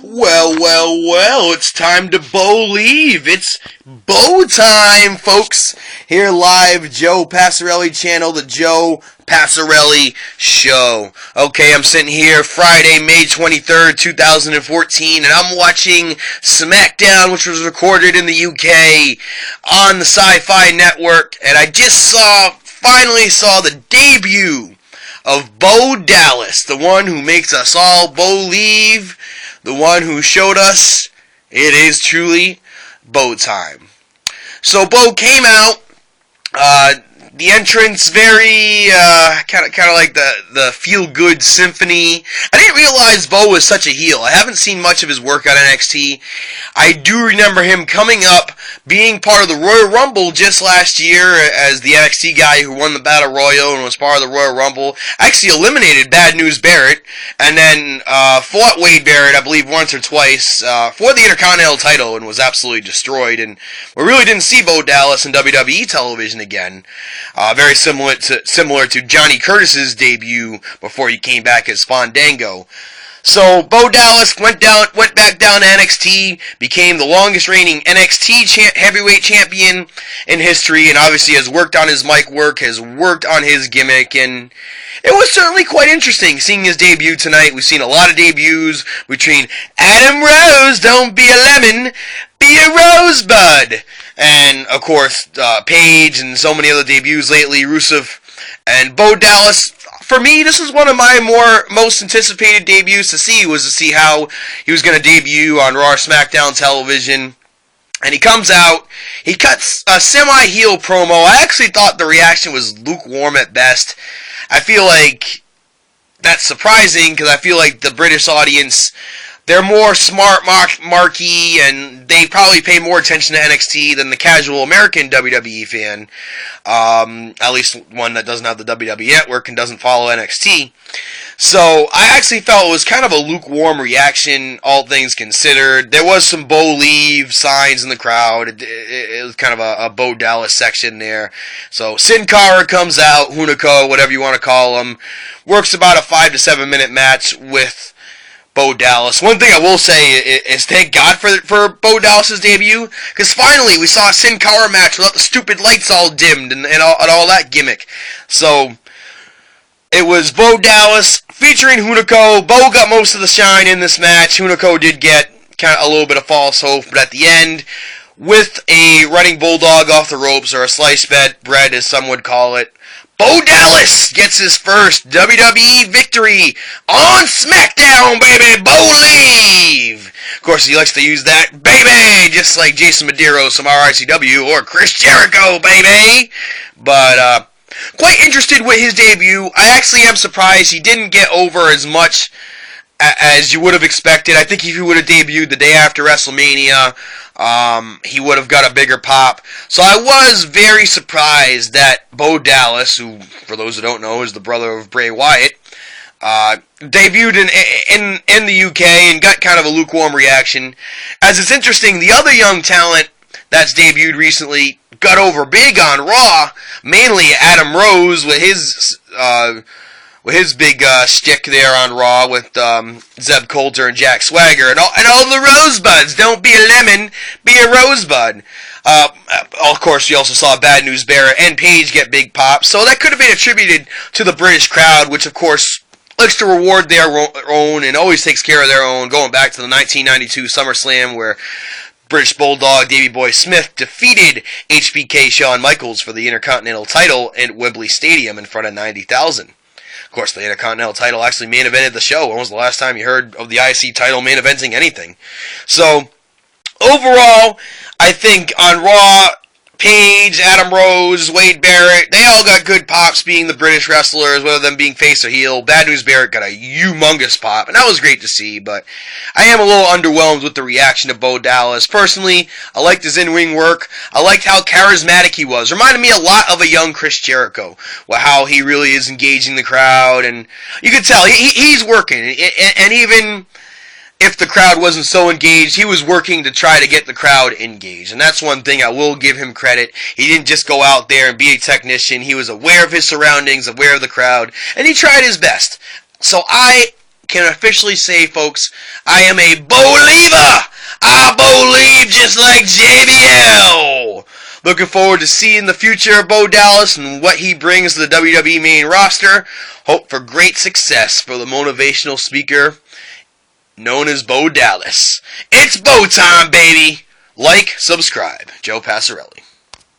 Well, it's time to Bolieve. It's bow time, folks. Here live, Joe Passarelli channel, the Joe Passarelli Show. Okay, I'm sitting here Friday, May 23rd, 2014, and I'm watching Smackdown, which was recorded in the UK on the Sci-Fi Network, and I just finally saw the debut of Bo Dallas, the one who makes us all believe, the one who showed us it is truly Bo time. So Bo came out, the entrance very kind of like the feel-good symphony. I didn't realize Bo was such a heel. I haven't seen much of his work on NXT. I do remember him coming up, being part of the Royal Rumble just last year as the NXT guy who won the Battle Royal and was part of the Royal Rumble. Actually eliminated Bad News Barrett and then fought Wade Barrett, I believe, once or twice for the Intercontinental title and was absolutely destroyed. And we really didn't see Bo Dallas in WWE television again. Very similar to Johnny Curtis's debut before he came back as Fandango. So Bo Dallas went back down to NXT, became the longest reigning NXT heavyweight champion in history, and obviously has worked on his mic work, has worked on his gimmick, and it was certainly quite interesting seeing his debut tonight. We've seen a lot of debuts between Adam Rose, don't be a lemon, be a rosebud, and of course Paige and so many other debuts lately, Rusev and Bo Dallas. For me, this is one of my most anticipated debuts to see how he was going to debut on Raw or Smackdown television. And he comes out, he cuts a semi-heel promo. I actually thought the reaction was lukewarm at best. I feel like that's surprising because I feel like the British audience, they're more smart, marky, and they probably pay more attention to NXT than the casual American WWE fan. At least one that doesn't have the WWE Network and doesn't follow NXT. So I actually felt it was kind of a lukewarm reaction, all things considered. There was some Bolieve signs in the crowd. It was kind of a Bo Dallas section there. So Sin Cara comes out, Hunico, whatever you want to call him, works about a 5 to 7 minute match with Bo Dallas. One thing I will say is thank God for Bo Dallas's debut, because finally we saw a Sin Cara match without the stupid lights all dimmed and all that gimmick. So it was Bo Dallas featuring Hunico. Bo got most of the shine in this match. Hunico did get kind of a little bit of false hope, but at the end, with a running bulldog off the ropes, or a sliced bread as some would call it, Bo Dallas gets his first WWE victory on SmackDown, baby! Bolieve! Of course, he likes to use that, baby! Just like Jason Medeiros from RICW or Chris Jericho, baby! But, quite interested with his debut. I actually am surprised he didn't get over as much as you would have expected. I think if he would have debuted the day after WrestleMania, he would have got a bigger pop. So I was very surprised that Bo Dallas, who, for those who don't know, is the brother of Bray Wyatt, debuted in the UK and got kind of a lukewarm reaction. As it's interesting, the other young talent that's debuted recently got over big on Raw, mainly Adam Rose with his big shtick there on Raw with Zeb Coulter and Jack Swagger and all the rosebuds. Don't be a lemon, be a rosebud. Of course, you also saw Bad News Barrett and Paige get big pops, so that could have been attributed to the British crowd, which of course likes to reward their own and always takes care of their own, going back to the 1992 SummerSlam where British Bulldog Davey Boy Smith defeated HBK Shawn Michaels for the Intercontinental title at Wembley Stadium in front of 90,000. Of course, the Intercontinental title actually main evented the show. When was the last time you heard of the IC title main eventing anything? So, overall, I think on Raw, Paige, Adam Rose, Wade Barrett, they all got good pops being the British wrestlers, whether them being face or heel. Bad News Barrett got a humongous pop, and that was great to see, but I am a little underwhelmed with the reaction of Bo Dallas. Personally, I liked his in-ring work. I liked how charismatic he was. Reminded me a lot of a young Chris Jericho, how he really is engaging the crowd, and you could tell he's working, and even if the crowd wasn't so engaged, he was working to try to get the crowd engaged. And that's one thing I will give him credit. He didn't just go out there and be a technician. He was aware of his surroundings, aware of the crowd, and he tried his best. So I can officially say, folks, I am a Believer. I believe just like JBL. Looking forward to seeing the future of Bo Dallas and what he brings to the WWE main roster. Hope for great success for the motivational speaker known as Bo Dallas. It's Bo time, baby. Like, subscribe. Joe Passarelli.